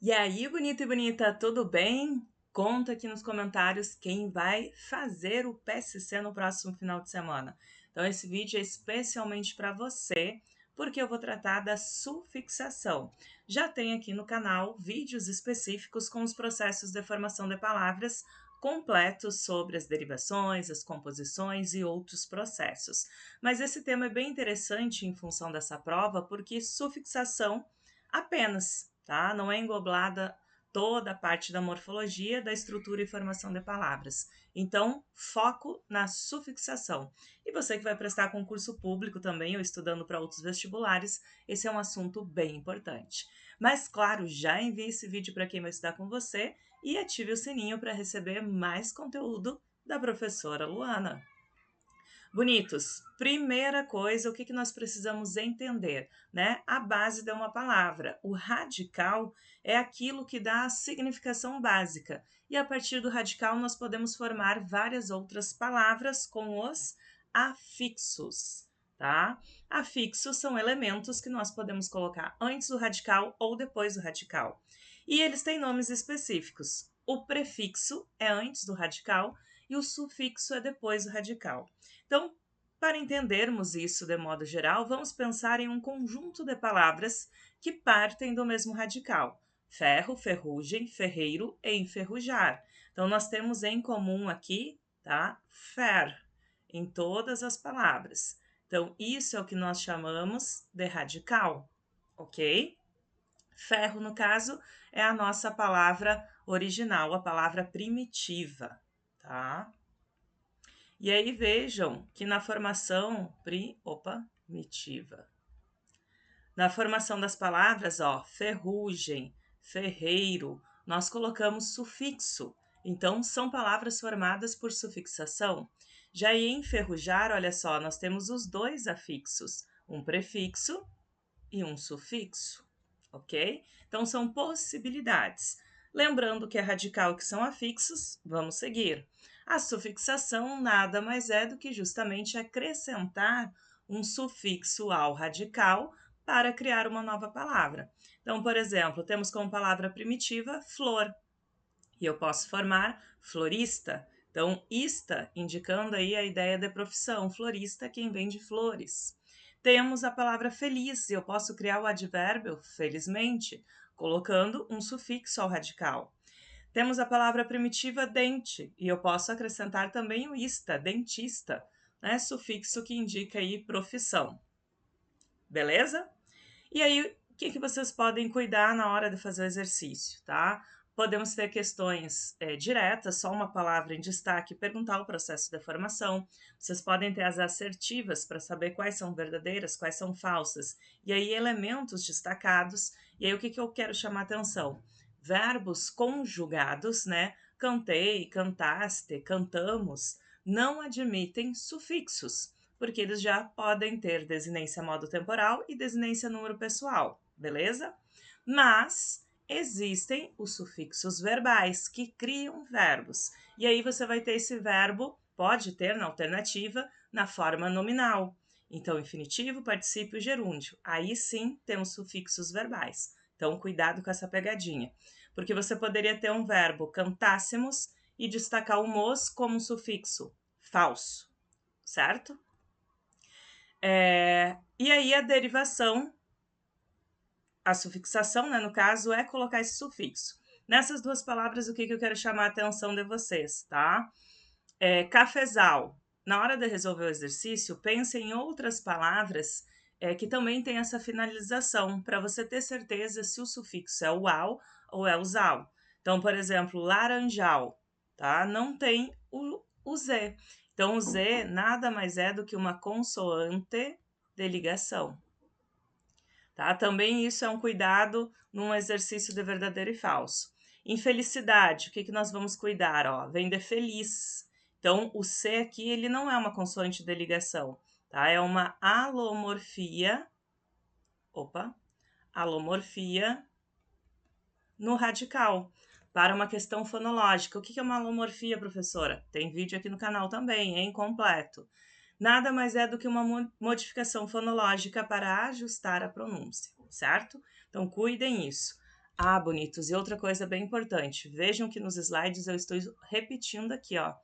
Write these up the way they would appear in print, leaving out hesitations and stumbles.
E aí, bonito e bonita, tudo bem? Conta aqui nos comentários quem vai fazer o PSC no próximo final de semana. Então, esse vídeo é especialmente para você, porque eu vou tratar da sufixação. Já tem aqui no canal vídeos específicos com os processos de formação de palavras completos sobre as derivações, as composições e outros processos. Mas esse tema é bem interessante em função dessa prova, porque sufixação apenas, tá? Não é englobada toda a parte da morfologia, da estrutura e formação de palavras. Então, foco na sufixação. E você que vai prestar concurso público também ou estudando para outros vestibulares, esse é um assunto bem importante. Mas, claro, já envie esse vídeo para quem vai estudar com você e ative o sininho para receber mais conteúdo da professora Luana. Bonitos, primeira coisa, o que nós precisamos entender, né? A base de uma palavra. O radical é aquilo que dá a significação básica. E a partir do radical, nós podemos formar várias outras palavras com os afixos, tá? Afixos são elementos que nós podemos colocar antes do radical ou depois do radical. E eles têm nomes específicos. O prefixo é antes do radical e o sufixo é depois do radical. Então, para entendermos isso de modo geral, vamos pensar em um conjunto de palavras que partem do mesmo radical: ferro, ferrugem, ferreiro e enferrujar. Então, nós temos em comum aqui, tá? Fer, em todas as palavras. Então, isso é o que nós chamamos de radical, ok? Ferro, no caso, é a nossa palavra original, a palavra primitiva, tá? E aí vejam que na formação primitiva, na formação das palavras, ó, ferrugem, ferreiro, nós colocamos sufixo. Então, são palavras formadas por sufixação. Já em enferrujar, olha só, nós temos os dois afixos, um prefixo e um sufixo, ok? Então, são possibilidades. Lembrando que é radical que são afixos, vamos seguir. A sufixação nada mais é do que justamente acrescentar um sufixo ao radical para criar uma nova palavra. Então, por exemplo, temos como palavra primitiva flor, e eu posso formar florista. Então, ista, indicando aí a ideia de profissão, florista, quem vende flores. Temos a palavra feliz, e eu posso criar o advérbio felizmente, colocando um sufixo ao radical. Temos a palavra primitiva dente, e eu posso acrescentar também o ista, dentista, né? Sufixo que indica aí profissão. Beleza? E aí, o que vocês podem cuidar na hora de fazer o exercício, tá? Podemos ter questões diretas, só uma palavra em destaque, perguntar o processo de formação. Vocês podem ter as assertivas para saber quais são verdadeiras, quais são falsas. E aí, elementos destacados. E aí, o que eu quero chamar atenção? Verbos conjugados, né? Cantei, cantaste, cantamos, não admitem sufixos, porque eles já podem ter desinência modo temporal e desinência número pessoal, beleza? Mas existem os sufixos verbais que criam verbos. E aí você vai ter esse verbo, pode ter na alternativa, na forma nominal. Então, infinitivo, particípio e gerúndio. Aí sim temos sufixos verbais. Então, cuidado com essa pegadinha. Porque você poderia ter um verbo cantássemos e destacar o mos como sufixo falso, certo? E aí a derivação, a sufixação, né, no caso, é colocar esse sufixo. Nessas duas palavras, o que eu quero chamar a atenção de vocês, tá? Cafezal. Na hora de resolver o exercício, pense em outras palavras que também têm essa finalização, para você ter certeza se o sufixo é o al ou é o zal. Então, por exemplo, laranjal, tá? Não tem o Z. Então, o Z nada mais é do que uma consoante de ligação. Tá? Também isso é um cuidado num exercício de verdadeiro e falso. Infelicidade, o que nós vamos cuidar? Ó, vem de feliz. Então, o C aqui ele não é uma consoante de ligação, tá? É uma alomorfia, alomorfia no radical, para uma questão fonológica. O que é uma alomorfia, professora? Tem vídeo aqui no canal também, é incompleto. Nada mais é do que uma modificação fonológica para ajustar a pronúncia, certo? Então, cuidem isso. Ah, bonitos, e outra coisa bem importante, vejam que nos slides eu estou repetindo aqui, ó,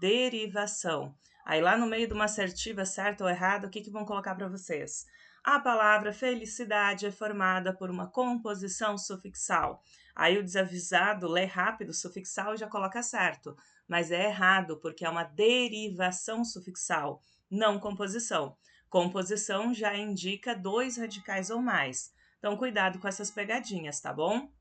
derivação. Aí lá no meio de uma assertiva certa ou errada, o que vão colocar para vocês? A palavra felicidade é formada por uma composição sufixal. Aí o desavisado lê rápido sufixal e já coloca certo, mas é errado, porque é uma derivação sufixal, não composição. Composição já indica 2 radicais ou mais. Então, cuidado com essas pegadinhas, tá bom?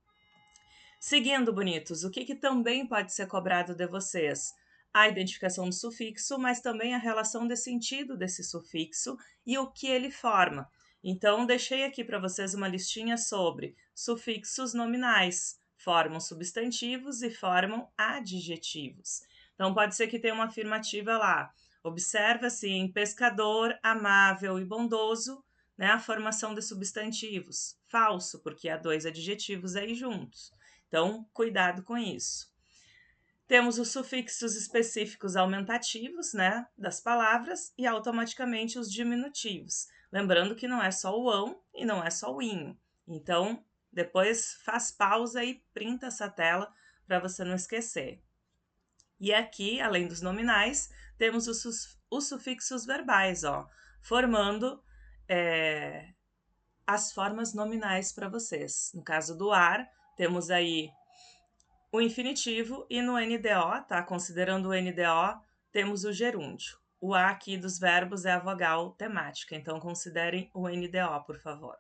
Seguindo, bonitos, o que também pode ser cobrado de vocês? A identificação do sufixo, mas também a relação de sentido desse sufixo e o que ele forma. Então, deixei aqui para vocês uma listinha sobre sufixos nominais, formam substantivos e formam adjetivos. Então, pode ser que tenha uma afirmativa lá. Observa-se em pescador, amável e bondoso, né, a formação de substantivos. Falso, porque há 2 adjetivos aí juntos. Então, cuidado com isso. Temos os sufixos específicos aumentativos, né, das palavras e automaticamente os diminutivos. Lembrando que não é só o ão e não é só o inho. Então, depois faz pausa e printa essa tela para você não esquecer. E aqui, além dos nominais, temos os sufixos verbais, ó, formando as formas nominais para vocês. No caso do ar, temos aí o infinitivo e no NDO, tá? Considerando o NDO, temos o gerúndio. O A aqui dos verbos é a vogal temática, então considerem o NDO, por favor.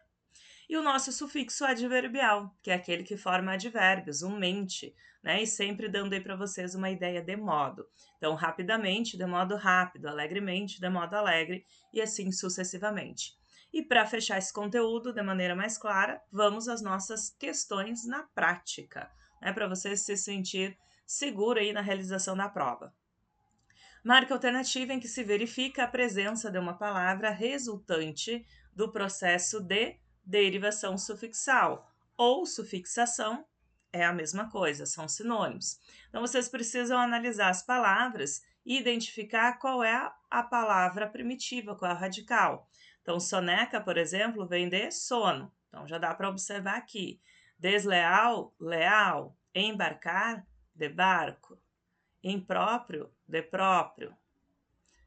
E o nosso sufixo adverbial, que é aquele que forma advérbios, um mente, né? E sempre dando aí para vocês uma ideia de modo. Então, rapidamente, de modo rápido, alegremente, de modo alegre, e assim sucessivamente. E para fechar esse conteúdo de maneira mais clara, vamos às nossas questões na prática, né? Para você se sentir seguro aí na realização da prova. Marca alternativa em que se verifica a presença de uma palavra resultante do processo de derivação sufixal ou sufixação é a mesma coisa, são sinônimos. Então, vocês precisam analisar as palavras e identificar qual é a palavra primitiva, qual é a radical. Então, soneca, por exemplo, vem de sono. Então, já dá para observar aqui. Desleal, leal. Embarcar, de barco. Impróprio, de próprio.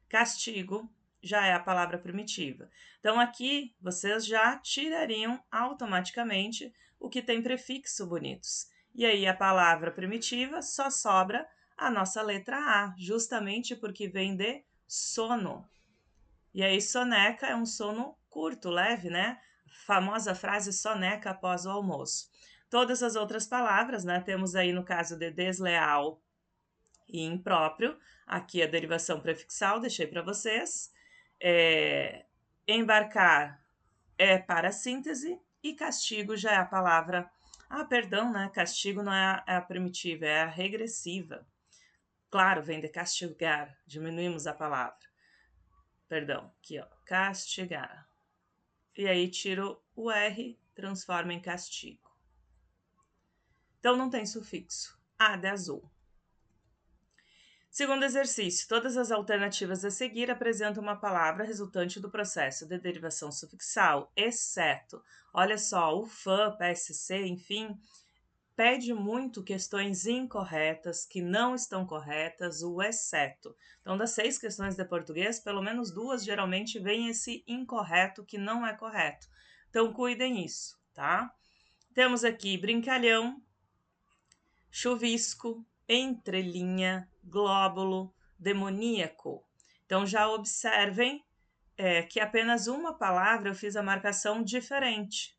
Castigo já é a palavra primitiva. Então, aqui vocês já tirariam automaticamente o que tem prefixo bonitos. E aí, a palavra primitiva só sobra a nossa letra A, justamente porque vem de sono. E aí, soneca é um sono curto, leve, né? Famosa frase soneca após o almoço. Todas as outras palavras, né? Temos aí no caso de desleal e impróprio, aqui a derivação prefixal, deixei para vocês. Embarcar é para síntese e castigo já é a palavra. Ah, perdão, né? Castigo não é a primitiva, é a regressiva. Claro, vem de castigar, diminuímos a palavra. Perdão, aqui ó, castigar. E aí tiro o R, transforma em castigo. Então não tem sufixo. A de azul. Segundo exercício, todas as alternativas a seguir apresentam uma palavra resultante do processo de derivação sufixal, exceto, olha só, o fã, PSC, enfim, pede muito questões incorretas, que não estão corretas, o exceto. Então, das 6 questões de português, pelo menos 2 geralmente vem esse incorreto que não é correto. Então, cuidem isso, tá? Temos aqui brincalhão, chuvisco, entrelinha, glóbulo, demoníaco. Então, já observem que apenas uma palavra eu fiz a marcação diferente.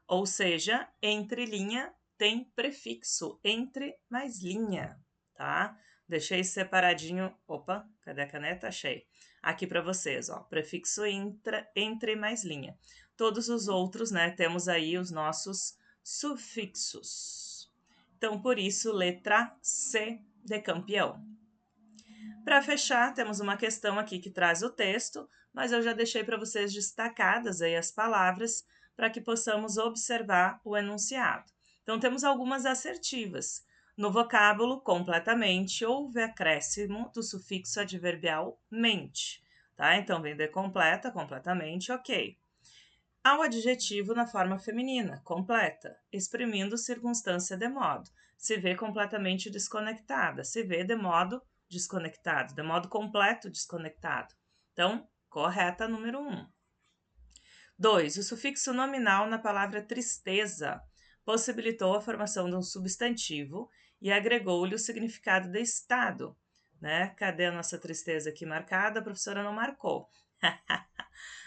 Ou seja, entrelinha tem prefixo, entre mais linha, tá? Deixei separadinho. Opa, cadê a caneta? Achei. Aqui para vocês, ó, prefixo entre mais linha. Todos os outros, né, temos aí os nossos sufixos. Então, por isso, letra C de campeão. Para fechar, temos uma questão aqui que traz o texto, mas eu já deixei para vocês destacadas aí as palavras para que possamos observar o enunciado. Então, temos algumas assertivas. No vocábulo, completamente, houve acréscimo do sufixo adverbial mente. Tá? Então, vem de completa, completamente, ok. ao adjetivo na forma feminina, completa, exprimindo circunstância de modo. Se vê completamente desconectada, se vê de modo desconectado, de modo completo desconectado. Então, correta número 1. 2. O sufixo nominal na palavra tristeza possibilitou a formação de um substantivo e agregou-lhe o significado de estado. Né? Cadê a nossa tristeza aqui marcada? A professora não marcou.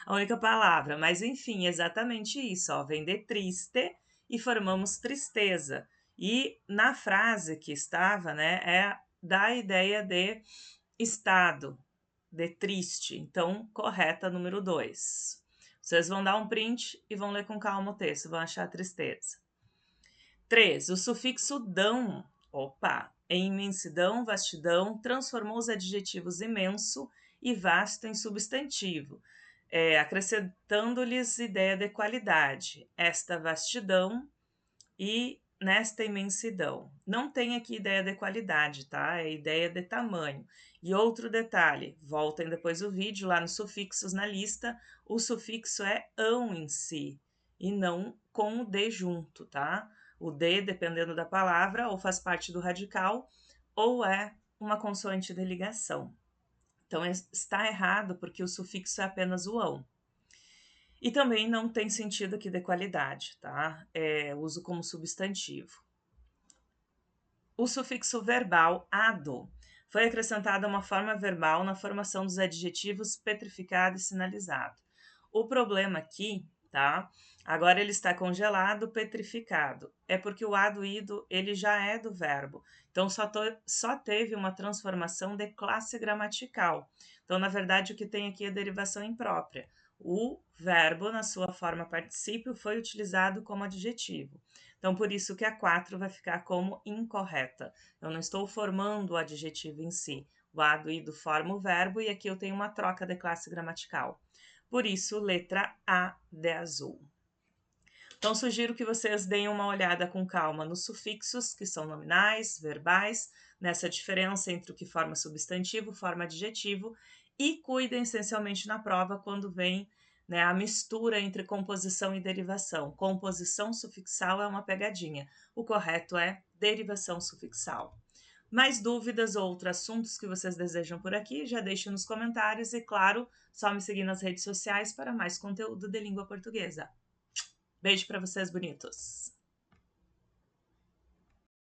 A única palavra, mas enfim, exatamente isso, ó, vem de triste e formamos tristeza. E na frase que estava, né, dá a ideia de estado, de triste. Então, correta número 2. Vocês vão dar um print e vão ler com calma o texto, vão achar tristeza. 3. O sufixo dão, em imensidão, vastidão, transformou os adjetivos imenso e vasto em substantivo, acrescentando-lhes ideia de qualidade. Esta vastidão e nesta imensidão. Não tem aqui ideia de qualidade, tá? É ideia de tamanho. E outro detalhe, voltem depois o vídeo lá nos sufixos na lista, o sufixo é ão em si e não com o de junto, tá? O de, dependendo da palavra, ou faz parte do radical ou é uma consoante de ligação. Então está errado porque o sufixo é apenas o ão. E também não tem sentido aqui de qualidade, tá? Uso como substantivo. O sufixo verbal ado foi acrescentado a uma forma verbal na formação dos adjetivos petrificado e sinalizado. O problema aqui, tá? Agora ele está congelado, petrificado. É porque o ado ido, ele já é do verbo. Então só teve uma transformação de classe gramatical. Então, na verdade, o que tem aqui é derivação imprópria. O verbo, na sua forma particípio, foi utilizado como adjetivo. Então, por isso que a 4 vai ficar como incorreta. Eu não estou formando o adjetivo em si. O ado ido forma o verbo e aqui eu tenho uma troca de classe gramatical. Por isso, letra A de azul. Então, sugiro que vocês deem uma olhada com calma nos sufixos, que são nominais, verbais, nessa diferença entre o que forma substantivo, forma adjetivo, e cuidem essencialmente na prova quando vem, né, a mistura entre composição e derivação. Composição sufixal é uma pegadinha. O correto é derivação sufixal. Mais dúvidas ou outros assuntos que vocês desejam por aqui, já deixem nos comentários e, claro, só me seguir nas redes sociais para mais conteúdo de língua portuguesa. Beijo para vocês, bonitos!